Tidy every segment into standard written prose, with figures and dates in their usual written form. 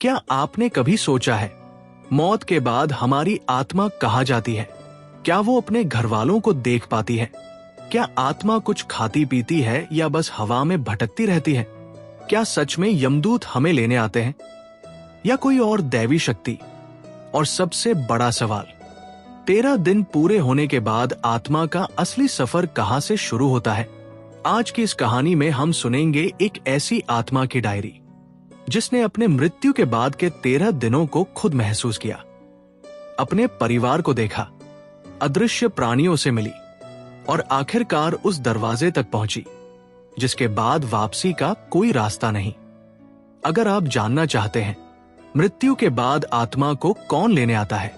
क्या आपने कभी सोचा है, मौत के बाद हमारी आत्मा कहाँ जाती है? क्या वो अपने घर वालों को देख पाती है? क्या आत्मा कुछ खाती पीती है या बस हवा में भटकती रहती है? क्या सच में यमदूत हमें लेने आते हैं या कोई और दैवी शक्ति? और सबसे बड़ा सवाल, 13 दिन पूरे होने के बाद आत्मा का असली सफर कहां से शुरू होता है? आज की इस कहानी में हम सुनेंगे एक ऐसी आत्मा की डायरी जिसने अपने मृत्यु के बाद के 13 दिनों को खुद महसूस किया, अपने परिवार को देखा, अदृश्य प्राणियों से मिली और आखिरकार उस दरवाजे तक पहुंची जिसके बाद वापसी का कोई रास्ता नहीं। अगर आप जानना चाहते हैं मृत्यु के बाद आत्मा को कौन लेने आता है,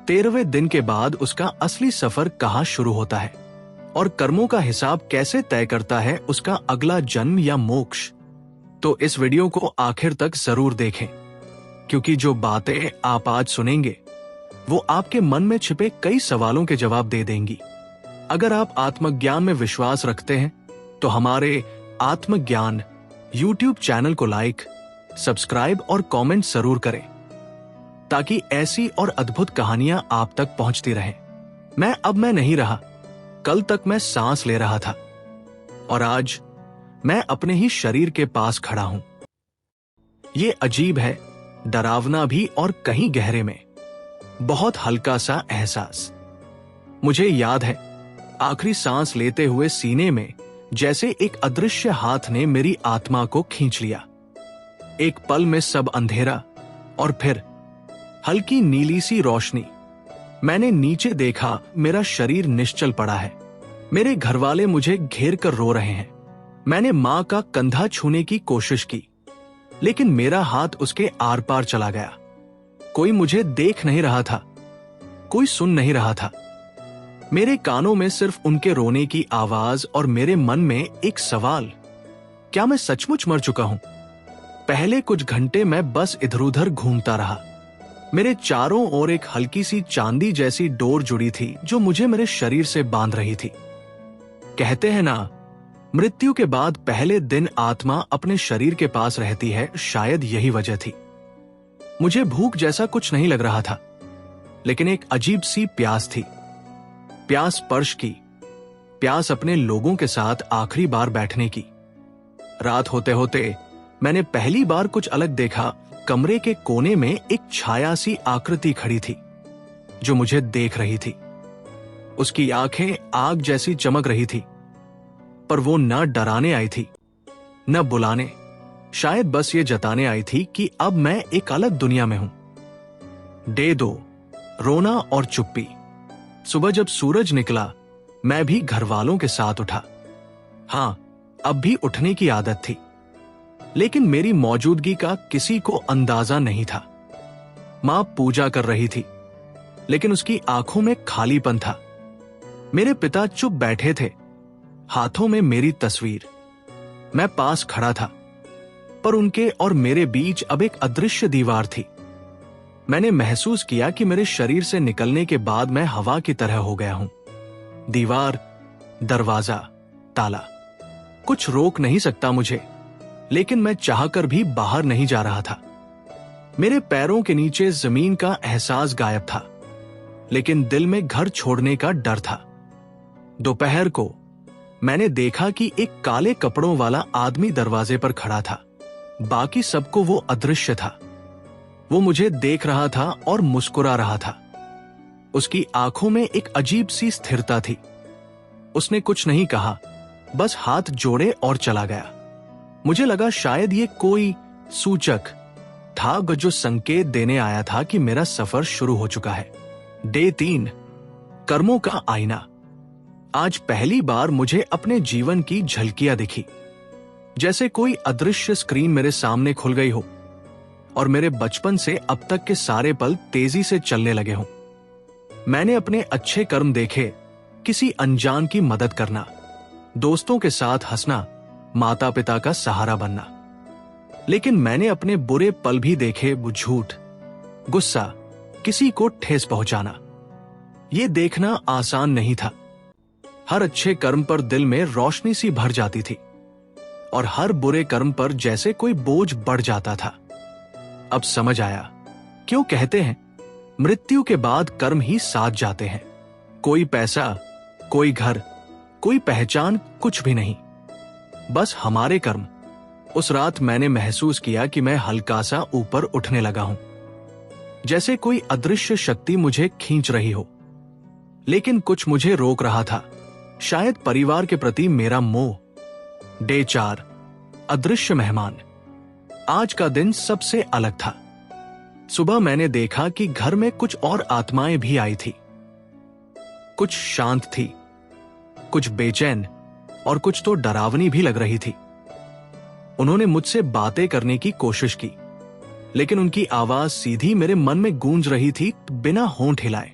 13वें दिन के बाद उसका असली सफर कहां शुरू होता है और कर्मों का हिसाब कैसे तय करता है उसका अगला जन्म या मोक्ष, तो इस वीडियो को आखिर तक जरूर देखें, क्योंकि जो बातें आप आज सुनेंगे वो आपके मन में छिपे कई सवालों के जवाब दे देंगी। अगर आप आत्मज्ञान में विश्वास रखते हैं तो हमारे आत्मज्ञान YouTube चैनल को लाइक, सब्सक्राइब और कमेंट जरूर करें ताकि ऐसी और अद्भुत कहानियां आप तक पहुंचती रहें। मैं नहीं रहा, कल तक मैं सांस ले रहा था और आज मैं अपने ही शरीर के पास खड़ा हूं। ये अजीब है, डरावना भी और कहीं गहरे में बहुत हल्का सा एहसास। मुझे याद है आखिरी सांस लेते हुए सीने में जैसे एक अदृश्य हाथ ने मेरी आत्मा को खींच लिया। एक पल में सब अंधेरा और फिर हल्की नीली सी रोशनी। मैंने नीचे देखा, मेरा शरीर निश्चल पड़ा है। मेरे घरवाले मुझे घेर कर रो रहे हैं। मैंने मां का कंधा छूने की कोशिश की, लेकिन मेरा हाथ उसके आर पार चला गया। कोई मुझे देख नहीं रहा था, कोई सुन नहीं रहा था। मेरे कानों में सिर्फ उनके रोने की आवाज और मेरे मन में एक सवाल, क्या मैं सचमुच मर चुका हूं? पहले कुछ घंटे मैं बस इधर उधर घूमता रहा। मेरे चारों ओर एक हल्की सी चांदी जैसी डोर जुड़ी थी जो मुझे मेरे शरीर से बांध रही थी। कहते हैं ना, मृत्यु के बाद पहले दिन आत्मा अपने शरीर के पास रहती है, शायद यही वजह थी। मुझे भूख जैसा कुछ नहीं लग रहा था, लेकिन एक अजीब सी प्यास थी। प्यास स्पर्श की, प्यास अपने लोगों के साथ आखिरी बार बैठने की। रात होते होते मैंने पहली बार कुछ अलग देखा। कमरे के कोने में एक छाया सी आकृति खड़ी थी जो मुझे देख रही थी। उसकी आंखें आग जैसी चमक रही थी, पर वो न डराने आई थी न बुलाने, शायद बस ये जताने आई थी कि अब मैं एक अलग दुनिया में हूं। डे 2, रोना और चुप्पी। सुबह जब सूरज निकला मैं भी घर वालों के साथ उठा। हां, अब भी उठने की आदत थी, लेकिन मेरी मौजूदगी का किसी को अंदाजा नहीं था। मां पूजा कर रही थी, लेकिन उसकी आंखों में खालीपन था। मेरे पिता चुप बैठे थे, हाथों में मेरी तस्वीर। मैं पास खड़ा था, पर उनके और मेरे बीच अब एक अदृश्य दीवार थी। मैंने महसूस किया कि मेरे शरीर से निकलने के बाद मैं हवा की तरह हो गया हूं। दीवार, दरवाजा, ताला, कुछ रोक नहीं सकता मुझे, लेकिन मैं चाहकर भी बाहर नहीं जा रहा था। मेरे पैरों के नीचे जमीन का एहसास गायब था, लेकिन दिल में घर छोड़ने का डर था। दोपहर को मैंने देखा कि एक काले कपड़ों वाला आदमी दरवाजे पर खड़ा था। बाकी सबको वो अदृश्य था। वो मुझे देख रहा था और मुस्कुरा रहा था। उसकी आंखों में एक अजीब सी स्थिरता थी। उसने कुछ नहीं कहा, बस हाथ जोड़े और चला गया। मुझे लगा शायद ये कोई सूचक था जो संकेत देने आया था कि मेरा सफर शुरू हो चुका है। डे 3, कर्मों का आईना। आज पहली बार मुझे अपने जीवन की झलकियां दिखी, जैसे कोई अदृश्य स्क्रीन मेरे सामने खुल गई हो और मेरे बचपन से अब तक के सारे पल तेजी से चलने लगे हों। मैंने अपने अच्छे कर्म देखे, किसी अनजान की मदद करना, दोस्तों के साथ हंसना, माता पिता का सहारा बनना। लेकिन मैंने अपने बुरे पल भी देखे, वो झूठ, गुस्सा, किसी को ठेस पहुंचाना। ये देखना आसान नहीं था। हर अच्छे कर्म पर दिल में रोशनी सी भर जाती थी और हर बुरे कर्म पर जैसे कोई बोझ बढ़ जाता था। अब समझ आया क्यों कहते हैं मृत्यु के बाद कर्म ही साथ जाते हैं। कोई पैसा, कोई घर, कोई पहचान, कुछ भी नहीं, बस हमारे कर्म। उस रात मैंने महसूस किया कि मैं हल्का सा ऊपर उठने लगा हूं, जैसे कोई अदृश्य शक्ति मुझे खींच रही हो। लेकिन कुछ मुझे रोक रहा था, शायद परिवार के प्रति मेरा मोह। डे 4, अदृश्य मेहमान। आज का दिन सबसे अलग था। सुबह मैंने देखा कि घर में कुछ और आत्माएं भी आई थी। कुछ शांत थी, कुछ बेचैन और कुछ तो डरावनी भी लग रही थी। उन्होंने मुझसे बातें करने की कोशिश की, लेकिन उनकी आवाज सीधी मेरे मन में गूंज रही थी, बिना होंठ हिलाए।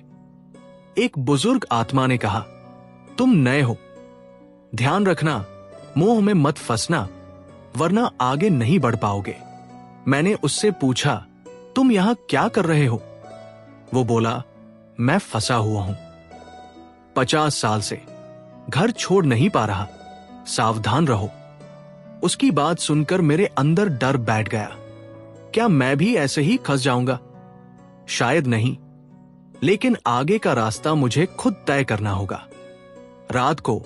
एक बुजुर्ग आत्मा ने कहा, तुम नए हो, ध्यान रखना, मोह में मत फंसना, वरना आगे नहीं बढ़ पाओगे। मैंने उससे पूछा, तुम यहां क्या कर रहे हो? वो बोला, मैं फंसा हुआ हूं, 50 साल से घर छोड़ नहीं पा रहा, सावधान रहो। उसकी बात सुनकर मेरे अंदर डर बैठ गया। क्या मैं भी ऐसे ही फंस जाऊंगा? शायद नहीं, लेकिन आगे का रास्ता मुझे खुद तय करना होगा। रात को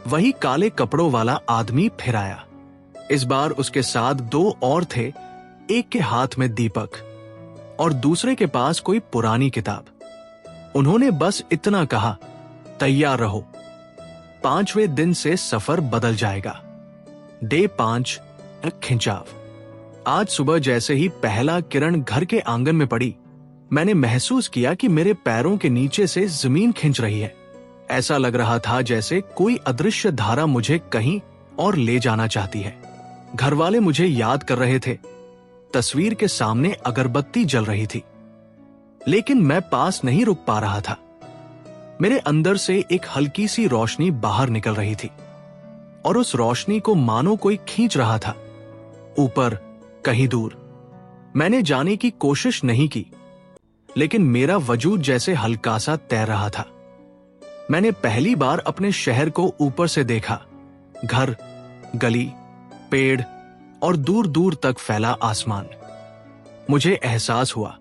वही काले कपड़ों वाला आदमी फिर आया। इस बार उसके साथ 2 और थे, एक के हाथ में दीपक और दूसरे के पास कोई पुरानी किताब। उन्होंने बस इतना कहा, तैयार रहो, 5वें दिन से सफर बदल जाएगा। डे 5, खिंचाव। आज सुबह जैसे ही पहला किरण घर के आंगन में पड़ी, मैंने महसूस किया कि मेरे पैरों के नीचे से जमीन खिंच रही है। ऐसा लग रहा था जैसे कोई अदृश्य धारा मुझे कहीं और ले जाना चाहती है। घरवाले मुझे याद कर रहे थे, तस्वीर के सामने अगरबत्ती जल रही थी, लेकिन मैं पास नहीं रुक पा रहा था। मेरे अंदर से एक हल्की सी रोशनी बाहर निकल रही थी और उस रोशनी को मानो कोई खींच रहा था, ऊपर कहीं दूर। मैंने जाने की कोशिश नहीं की, लेकिन मेरा वजूद जैसे हल्का सा तैर रहा था। मैंने पहली बार अपने शहर को ऊपर से देखा, घर, गली, पेड़ और दूर दूर तक फैला आसमान। मुझे एहसास हुआ,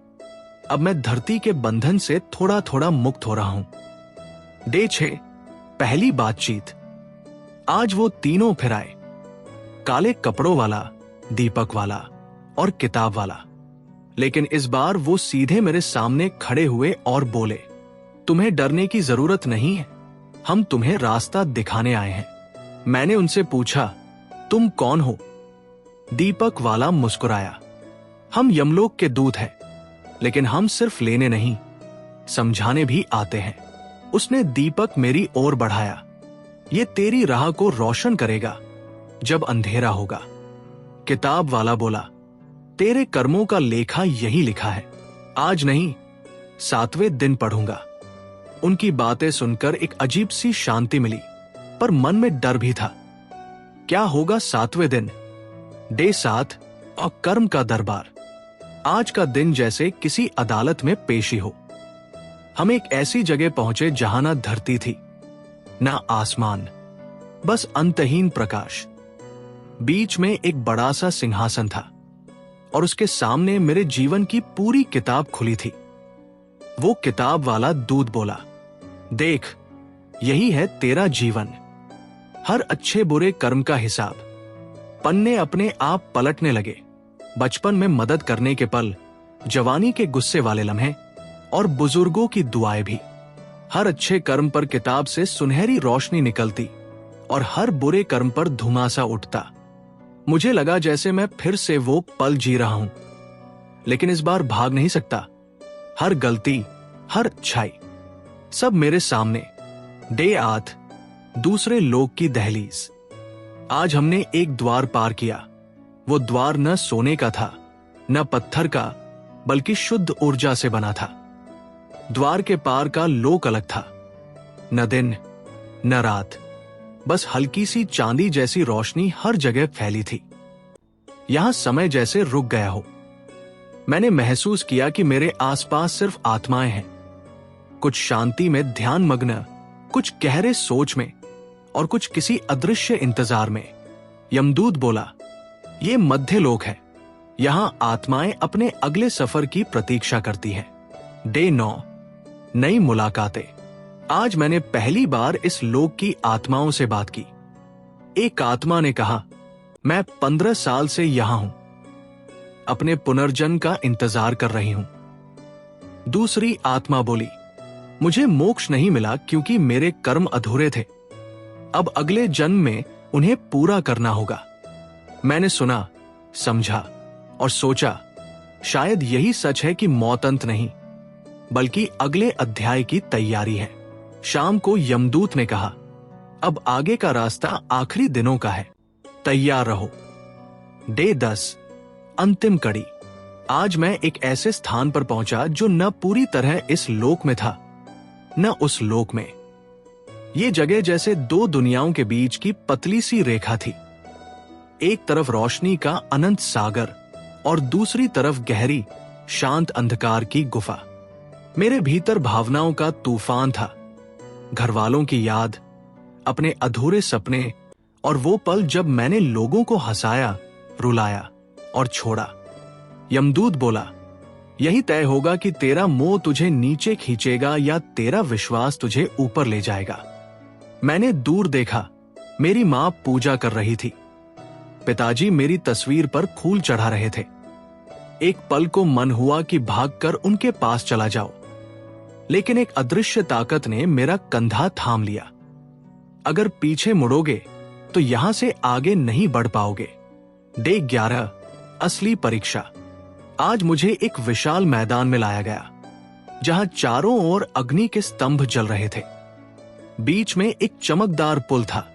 अब मैं धरती के बंधन से थोड़ा थोड़ा मुक्त हो रहा हूं। डे 6, पहली बातचीत। आज वो तीनों फिर आए, काले कपड़ों वाला, दीपक वाला और किताब वाला। लेकिन इस बार वो सीधे मेरे सामने खड़े हुए और बोले, तुम्हें डरने की जरूरत नहीं है, हम तुम्हें रास्ता दिखाने आए हैं। मैंने उनसे पूछा, तुम कौन हो? दीपक वाला मुस्कुराया, हम यमलोक के दूत हैं, लेकिन हम सिर्फ लेने नहीं, समझाने भी आते हैं। उसने दीपक मेरी ओर बढ़ाया, ये तेरी राह को रोशन करेगा जब अंधेरा होगा। किताब वाला बोला, तेरे कर्मों का लेखा यही लिखा है, आज नहीं 7वें दिन पढ़ूंगा। उनकी बातें सुनकर एक अजीब सी शांति मिली, पर मन में डर भी था। क्या होगा 7वें दिन? डे 7 और कर्म का दरबार। आज का दिन जैसे किसी अदालत में पेशी हो। हम एक ऐसी जगह पहुंचे जहां ना धरती थी, ना आसमान, बस अंतहीन प्रकाश। बीच में एक बड़ा सा सिंहासन था और उसके सामने मेरे जीवन की पूरी किताब खुली थी। वो किताब वाला दूत बोला, देख, यही है तेरा जीवन, हर अच्छे बुरे कर्म का हिसाब। पन्ने अपने आप पलटने लगे, बचपन में मदद करने के पल, जवानी के गुस्से वाले लम्हे और बुजुर्गों की दुआएं भी। हर अच्छे कर्म पर किताब से सुनहरी रोशनी निकलती और हर बुरे कर्म पर धुआंसा उठता। मुझे लगा जैसे मैं फिर से वो पल जी रहा हूं, लेकिन इस बार भाग नहीं सकता। हर गलती, हर अच्छाई, सब मेरे सामने। डे 8, दूसरे लोक की दहलीज। आज हमने एक द्वार पार किया। वो द्वार न सोने का था, न पत्थर का, बल्कि शुद्ध ऊर्जा से बना था। द्वार के पार का लोक अलग था, न दिन न रात, बस हल्की सी चांदी जैसी रोशनी हर जगह फैली थी। यहां समय जैसे रुक गया हो। मैंने महसूस किया कि मेरे आसपास सिर्फ आत्माएं हैं, कुछ शांति में ध्यान मग्न, कुछ गहरे सोच में और कुछ किसी अदृश्य इंतजार में। यमदूत बोला, ये मध्य लोक है, यहाँ आत्माएं अपने अगले सफर की प्रतीक्षा करती हैं। डे 9, नई मुलाकातें। आज मैंने पहली बार इस लोक की आत्माओं से बात की। एक आत्मा ने कहा, मैं 15 साल से यहां हूं, अपने पुनर्जन्म का इंतजार कर रही हूं। दूसरी आत्मा बोली, मुझे मोक्ष नहीं मिला क्योंकि मेरे कर्म अधूरे थे। अब अगले जन्म में उन्हें पूरा करना होगा। मैंने सुना, समझा और सोचा, शायद यही सच है कि मौत अंत नहीं, बल्कि अगले अध्याय की तैयारी है। शाम को यमदूत ने कहा, अब आगे का रास्ता आखिरी दिनों का है, तैयार रहो। डे 10, अंतिम कड़ी। आज मैं एक ऐसे स्थान पर पहुंचा जो न पूरी तरह इस लोक में था, न उस लोक में। ये जगह जैसे दो दुनियाओं के बीच की पतली सी रेखा थी। एक तरफ रोशनी का अनंत सागर और दूसरी तरफ गहरी, शांत अंधकार की गुफा। मेरे भीतर भावनाओं का तूफान था, घरवालों की याद, अपने अधूरे सपने और वो पल जब मैंने लोगों को हंसाया, रुलाया और छोड़ा। यमदूत बोला, यही तय होगा कि तेरा मोह तुझे नीचे खींचेगा या तेरा विश्वास तुझे ऊपर ले जाएगा। मैंने दूर देखा, मेरी मां पूजा कर रही थी। पिताजी मेरी तस्वीर पर फूल चढ़ा रहे थे। एक पल को मन हुआ कि भागकर उनके पास चला जाओ, लेकिन एक अदृश्य ताकत ने मेरा कंधा थाम लिया। अगर पीछे मुड़ोगे तो यहां से आगे नहीं बढ़ पाओगे। डे 11, असली परीक्षा। आज मुझे एक विशाल मैदान में लाया गया, जहां चारों ओर अग्नि के स्तंभ जल रहे थे। बीच में एक चमकदार पुल था,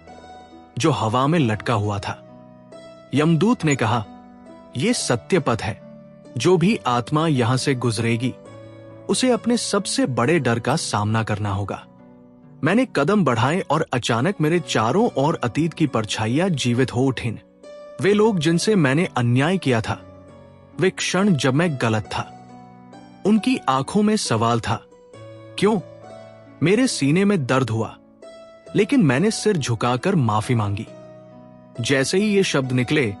जो हवा में लटका हुआ था। यमदूत ने कहा, यह सत्य पथ है। जो भी आत्मा यहां से गुजरेगी, उसे अपने सबसे बड़े डर का सामना करना होगा। मैंने कदम बढ़ाए और अचानक मेरे चारों ओर अतीत की परछाइयां जीवित हो उठीं। वे लोग जिनसे मैंने अन्याय किया था, वे क्षण जब मैं गलत था। उनकी आंखों में सवाल था, क्यों? मेरे सीने में दर्द हुआ, लेकिन मैंने सिर झुकाकर माफी मांगी। जैसे ही ये शब्द निकले,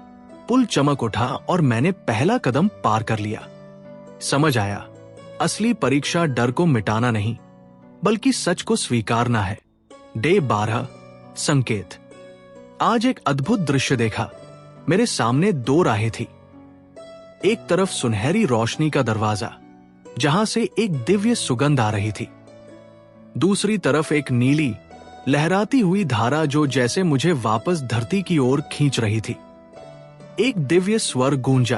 पुल चमक उठा और मैंने पहला कदम पार कर लिया। समझ आया, असली परीक्षा डर को मिटाना नहीं, बल्कि सच को स्वीकारना है। डे 12, संकेत। आज एक अद्भुत दृश्य देखा। मेरे सामने दो राहें थी। एक तरफ सुनहरी रोशनी का दरवाजा, जहां से एक दिव्य सुगंध आ रही थी। दूसरी तरफ एक नीली, लहराती हुई धारा जो जैसे मुझे वापस धरती की ओर खींच रही थी। एक दिव्य स्वर गूंजा,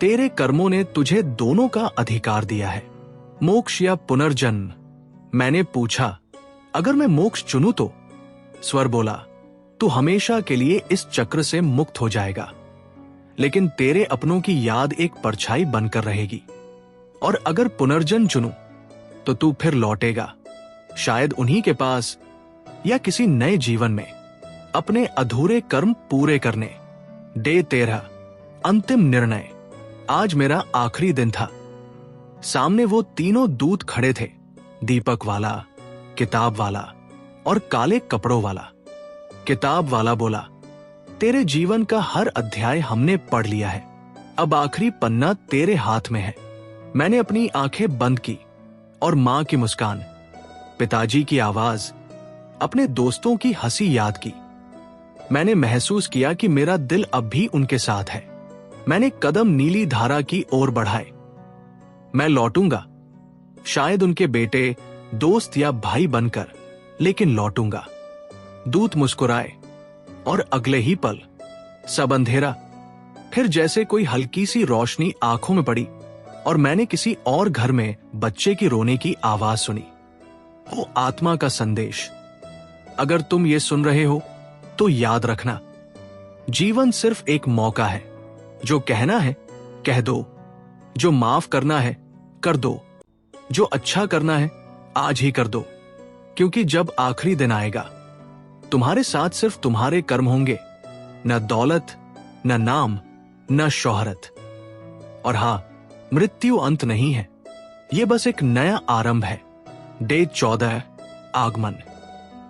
तेरे कर्मों ने तुझे दोनों का अधिकार दिया है, मोक्ष या पुनर्जन्म। मैंने पूछा, अगर मैं मोक्ष चुनूं तो? स्वर बोला, तू हमेशा के लिए इस चक्र से मुक्त हो जाएगा, लेकिन तेरे अपनों की याद एक परछाई बनकर रहेगी। और अगर पुनर्जन्म चुनूं तो तू फिर लौटेगा, शायद उन्हीं के पास या किसी नए जीवन में, अपने अधूरे कर्म पूरे करने। डे 13, अंतिम निर्णय। आज मेरा आखिरी दिन था। सामने वो तीनों दूत खड़े थे, दीपक वाला, किताब वाला और काले कपड़ों वाला। किताब वाला बोला, तेरे जीवन का हर अध्याय हमने पढ़ लिया है, अब आखिरी पन्ना तेरे हाथ में है। मैंने अपनी आंखें बंद की और मां की मुस्कान, पिताजी की आवाज, अपने दोस्तों की हंसी याद की। मैंने महसूस किया कि मेरा दिल अब भी उनके साथ है। मैंने कदम नीली धारा की ओर बढ़ाए। मैं लौटूंगा, शायद उनके बेटे, दोस्त या भाई बनकर, लेकिन लौटूंगा। दूत मुस्कुराए और अगले ही पल सब अंधेरा। फिर जैसे कोई हल्की सी रोशनी आंखों में पड़ी और मैंने किसी और घर में बच्चे की रोने की आवाज सुनी। वो आत्मा का संदेश, अगर तुम ये सुन रहे हो तो याद रखना, जीवन सिर्फ एक मौका है। जो कहना है कह दो, जो माफ करना है कर दो, जो अच्छा करना है आज ही कर दो, क्योंकि जब आखिरी दिन आएगा तुम्हारे साथ सिर्फ तुम्हारे कर्म होंगे, न दौलत, न नाम, न शोहरत। और हां, मृत्यु अंत नहीं है, यह बस एक नया आरंभ है। डे 14, आगमन।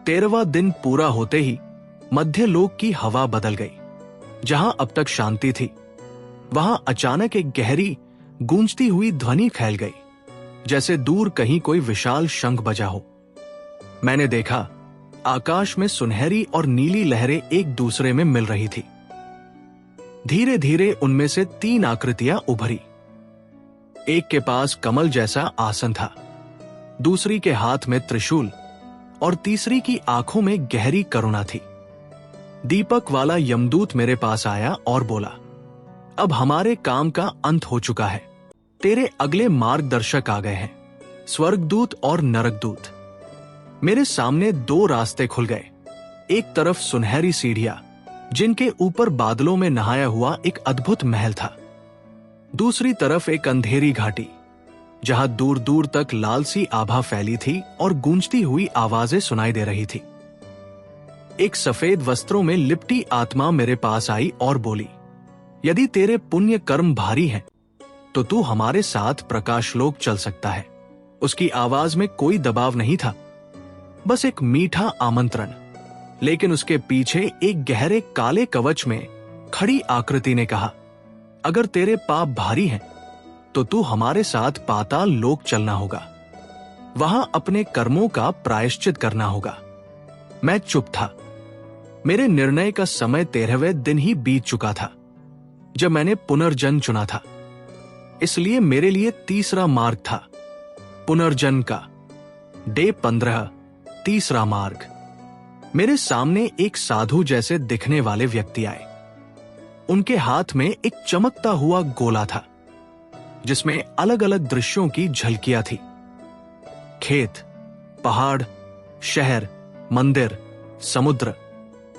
13वां दिन पूरा होते ही मध्य लोक की हवा बदल गई। जहां अब तक शांति थी, वहां अचानक एक गहरी गूंजती हुई ध्वनि फैल गई, जैसे दूर कहीं कोई विशाल शंख बजा हो। मैंने देखा आकाश में सुनहरी और नीली लहरें एक दूसरे में मिल रही थी। धीरे धीरे उनमें से 3 आकृतियां उभरी। एक के पास कमल जैसा आसन था, दूसरी के हाथ में त्रिशूल और तीसरी की आंखों में गहरी करुणा थी। दीपक वाला यमदूत मेरे पास आया और बोला, अब हमारे काम का अंत हो चुका है। तेरे अगले मार्गदर्शक आ गए हैं, स्वर्गदूत और नरकदूत। मेरे सामने 2 रास्ते खुल गए। एक तरफ सुनहरी सीढ़ियां, जिनके ऊपर बादलों में नहाया हुआ एक अद्भुत महल था। दूसरी तरफ एक अंधेरी घाटी, जहां दूर दूर तक लाल सी आभा फैली थी और गूंजती हुई आवाजें सुनाई दे रही थी। एक सफेद वस्त्रों में लिपटी आत्मा मेरे पास आई और बोली, यदि तेरे पुण्य कर्म भारी हैं, तो तू हमारे साथ प्रकाशलोक चल सकता है। उसकी आवाज में कोई दबाव नहीं था, बस एक मीठा आमंत्रण। लेकिन उसके पीछे एक गहरे काले कवच में खड़ी आकृति ने कहा, अगर तेरे पाप भारी हैं, तो तू हमारे साथ पाताल लोक चलना होगा। वहां अपने कर्मों का प्रायश्चित करना होगा। मैं चुप था। मेरे निर्णय का समय 13वें दिन ही बीत चुका था, जब मैंने पुनर्जन्म चुना था। इसलिए मेरे लिए तीसरा मार्ग था, पुनर्जन्म का। डे 15, तीसरा मार्ग। मेरे सामने एक साधु जैसे दिखने वाले व्यक्ति आए। उनके हाथ में एक चमकता हुआ गोला था, जिसमें अलग अलग दृश्यों की झलकियां थी। खेत, पहाड़, शहर, मंदिर, समुद्र।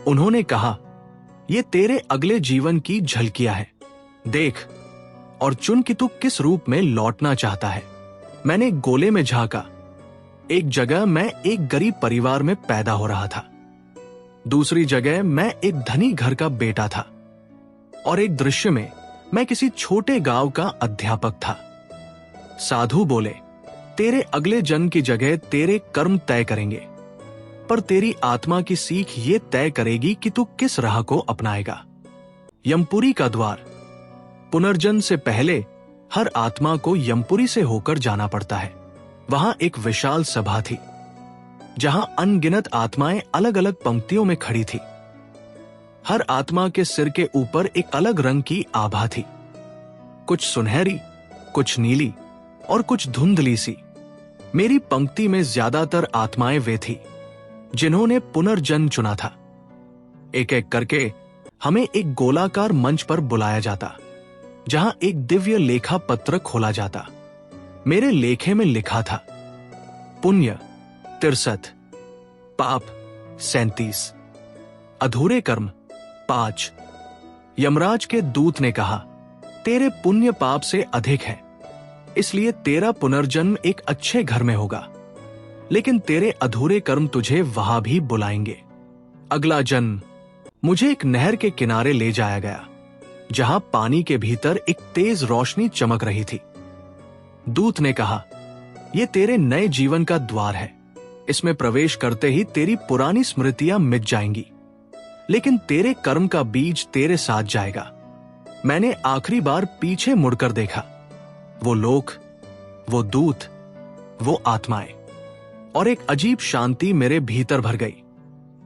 उन्होंने कहा, ये तेरे अगले जीवन की झलकियां हैं। देख और चुन कि तू किस रूप में लौटना चाहता है। मैंने गोले में झांका। एक जगह मैं एक गरीब परिवार में पैदा हो रहा था, दूसरी जगह मैं एक धनी घर का बेटा था, और एक दृश्य में मैं किसी छोटे गांव का अध्यापक था। साधु बोले, तेरे अगले जन्म की जगह तेरे कर्म तय करेंगे, पर तेरी आत्मा की सीख ये तय करेगी कि तू किस राह को अपनाएगा। यमपुरी का द्वार। पुनर्जन्म से पहले हर आत्मा को यमपुरी से होकर जाना पड़ता है। वहां एक विशाल सभा थी, जहां अनगिनत आत्माएं अलग अलग पंक्तियों में खड़ी थी। हर आत्मा के सिर के ऊपर एक अलग रंग की आभा थी, कुछ सुनहरी, कुछ नीली और कुछ धुंधली सी। मेरी पंक्ति में ज्यादातर आत्माएं वे थी जिन्होंने पुनर्जन्म चुना था। एक एक करके हमें एक गोलाकार मंच पर बुलाया जाता, जहां एक दिव्य लेखा पत्र खोला जाता। मेरे लेखे में लिखा था, पुण्य 63, पाप 37, अधूरे कर्म 5। यमराज के दूत ने कहा, तेरे पुण्य पाप से अधिक है, इसलिए तेरा पुनर्जन्म एक अच्छे घर में होगा, लेकिन तेरे अधूरे कर्म तुझे वहां भी बुलाएंगे। अगला जन्म। मुझे एक नहर के किनारे ले जाया गया, जहां पानी के भीतर एक तेज रोशनी चमक रही थी। दूत ने कहा, यह तेरे नए जीवन का द्वार है। इसमें प्रवेश करते ही तेरी पुरानी स्मृतियां मिट जाएंगी, लेकिन तेरे कर्म का बीज तेरे साथ जाएगा। मैंने आखिरी बार पीछे मुड़कर देखा। वो लोक, वो दूत, वो आत्माएं, और एक अजीब शांति मेरे भीतर भर गई।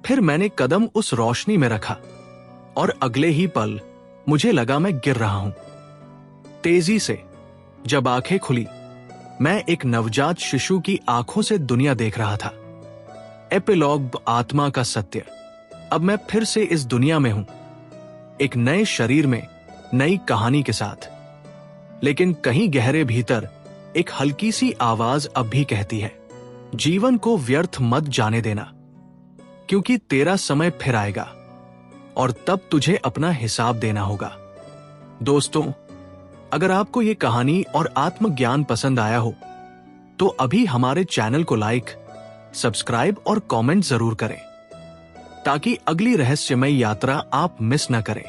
फिर मैंने कदम उस रोशनी में रखा, और अगले ही पल मुझे लगा मैं गिर रहा हूं। तेजी से जब आंखें खुली, मैं एक नवजात शिशु की आंखों से दुनिया देख रहा था। एपिलॉग, आत्मा का सत्य। अब मैं फिर से इस दुनिया में हूं, एक नए शरीर में, नई कहानी के साथ। लेकिन कहीं गहरे भीतर एक हल्की सी आवाज अब भी कहती है, जीवन को व्यर्थ मत जाने देना, क्योंकि तेरा समय फिर आएगा और तब तुझे अपना हिसाब देना होगा। दोस्तों, अगर आपको ये कहानी और आत्मज्ञान पसंद आया हो, तो अभी हमारे चैनल को लाइक, सब्सक्राइब और कमेंट जरूर करें, ताकि अगली रहस्यमय यात्रा आप मिस न करें।